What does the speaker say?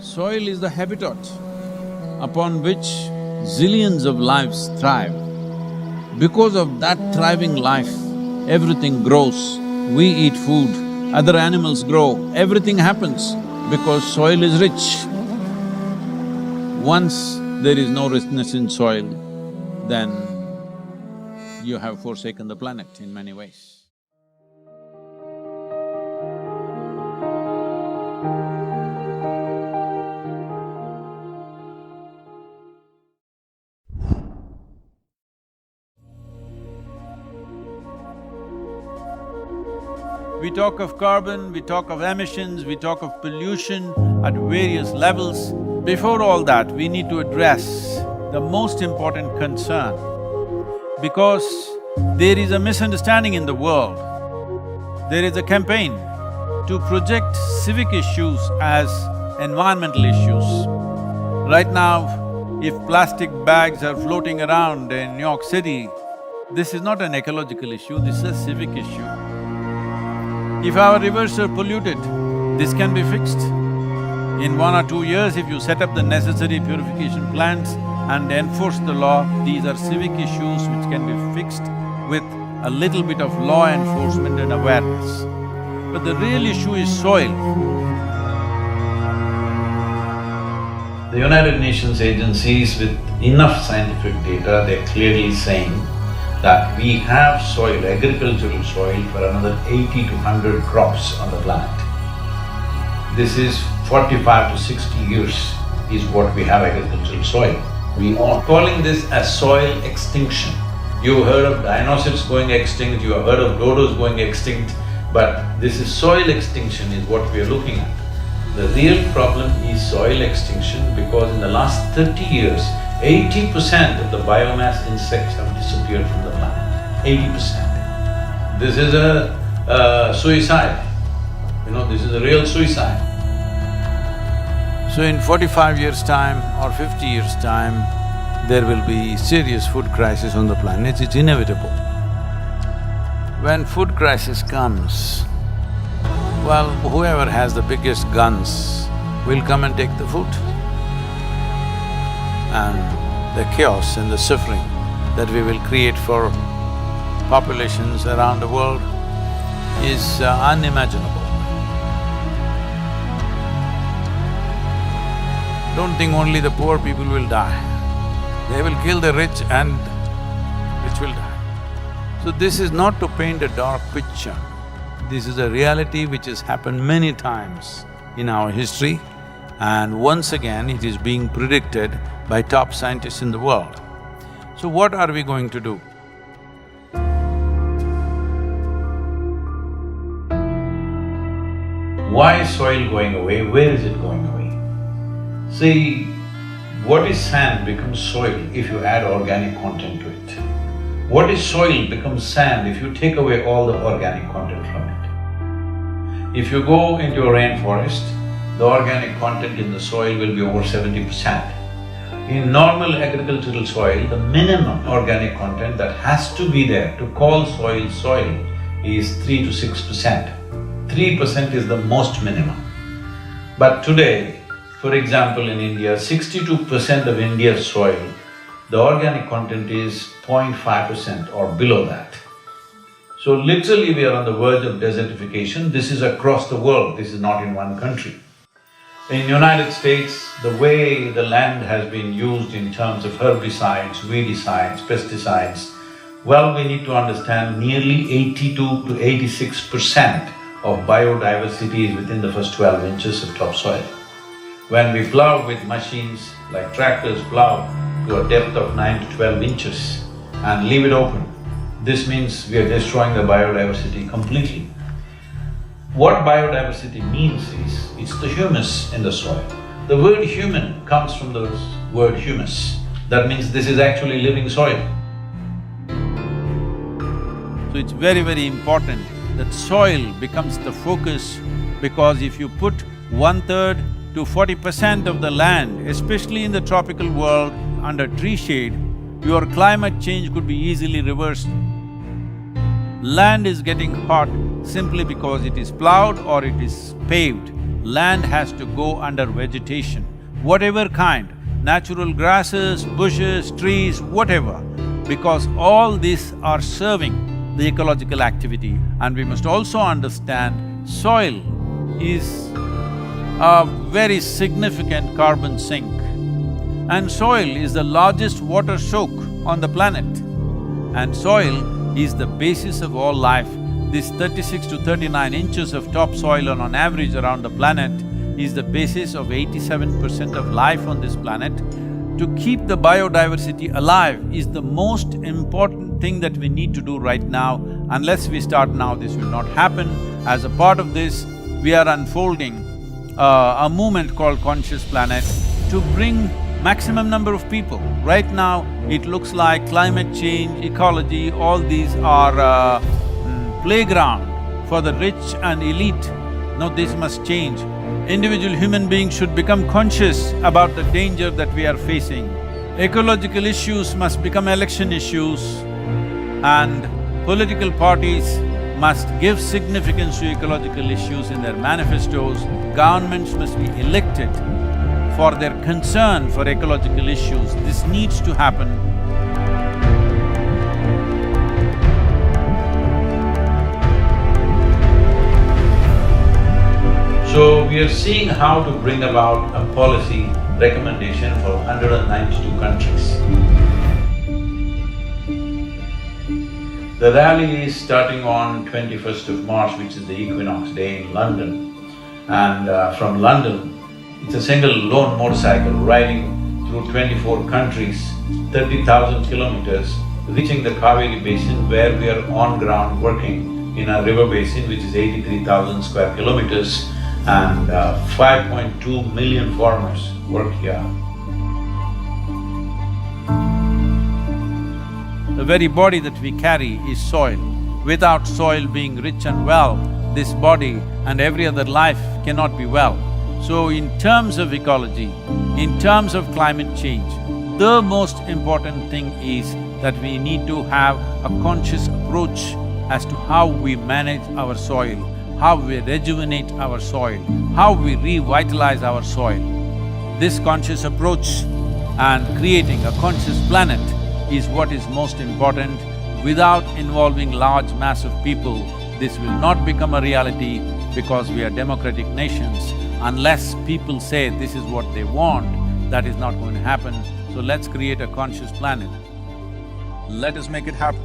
Soil is the habitat upon which zillions of lives thrive. Because of that thriving life, everything grows. We eat food, other animals grow, everything happens because soil is rich. Once there is no richness in soil, then you have forsaken the planet in many ways. We talk of carbon, we talk of emissions, we talk of pollution at various levels. Before all that, we need to address the most important concern, because there is a misunderstanding in the world. There is a campaign to project civic issues as environmental issues. Right now, if plastic bags are floating around in New York City, this is not an ecological issue, this is a civic issue. If our rivers are polluted, this can be fixed. In 1 or 2 years, if you set up the necessary purification plants and enforce the law, these are civic issues which can be fixed with a little bit of law enforcement and awareness. But the real issue is soil. The United Nations agencies, with enough scientific data, they're clearly saying that we have soil, agricultural soil, for another 80 to 100 crops on the planet. This is 45 to 60 years is what we have agricultural soil. We are calling this as soil extinction. You've heard of dinosaurs going extinct, you have heard of dodos going extinct, but this is soil extinction is what we are looking at. The real problem is soil extinction because in the last 30 years, 80% of the biomass insects have disappeared from the planet, 80%. This is a suicide, this is a real suicide. So in 45 years' time or 50 years' time, there will be serious food crisis on the planet, it's inevitable. When food crisis comes, well, whoever has the biggest guns will come and take the food. And the chaos and the suffering that we will create for populations around the world is unimaginable. Don't think only the poor people will die. They will kill the rich and rich will die. So this is not to paint a dark picture. This is a reality which has happened many times in our history, and once again it is being predicted by top scientists in the world. So what are we going to do? Why is soil going away? Where is it going away? See, what is sand becomes soil if you add organic content to it. What is soil becomes sand if you take away all the organic content from it. If you go into a rainforest, the organic content in the soil will be over 70%. In normal agricultural soil, the minimum organic content that has to be there to call soil soil is 3 to 6%. 3% is the most minimum. But today, for example, in India, 62% of India's soil, the organic content is 0.5% or below that. So literally we are on the verge of desertification. This is across the world, this is not in one country. In United States, the way the land has been used in terms of herbicides, weedicides, pesticides, well, we need to understand nearly 82 to 86% of biodiversity is within the first 12 inches of topsoil. When we plow with machines like tractors plow to a depth of 9 to 12 inches and leave it open, this means we are destroying the biodiversity completely. What biodiversity means is, it's the humus in the soil. The word human comes from the word humus. That means this is actually living soil. So it's very, very important that soil becomes the focus, because if you put 1/3 to 40% of the land, especially in the tropical world, under tree shade, your climate change could be easily reversed. Land is getting hot simply because it is plowed or it is paved. land has to go under vegetation, whatever kind, natural grasses, bushes, trees, whatever, because all these are serving the ecological activity. And we must also understand soil is a very significant carbon sink. And soil is the largest water soak on the planet. And soil is the basis of all life. This 36 to 39 inches of topsoil on average around the planet is the basis of 87% of life on this planet. To keep the biodiversity alive is the most important thing that we need to do right now. Unless we start now, this will not happen. As a part of this, we are unfolding a movement called Conscious Planet to bring maximum number of people. Right now, it looks like climate change, ecology, all these are playground for the rich and elite. No, this must change. Individual human beings should become conscious about the danger that we are facing. Ecological issues must become election issues, and political parties must give significance to ecological issues in their manifestos. Governments must be elected for their concern for ecological issues. This needs to happen. So we are seeing how to bring about a policy recommendation for 192 countries. The rally is starting on 21st of March, which is the equinox day in London. And from London, it's a single lone motorcycle riding through 24 countries, 30,000 kilometers, reaching the Cauvery basin where we are on ground working in a river basin which is 83,000 square kilometers, and 5.2 million farmers work here. The very body that we carry is soil. Without soil being rich and well, this body and every other life cannot be well. So in terms of ecology, in terms of climate change, the most important thing is that we need to have a conscious approach as to how we manage our soil, how we rejuvenate our soil, how we revitalize our soil. This conscious approach and creating a conscious planet is what is most important. Without involving large mass of people, this will not become a reality because we are democratic nations. Unless people say this is what they want, that is not going to happen. So let's create a conscious planet. Let us make it happen.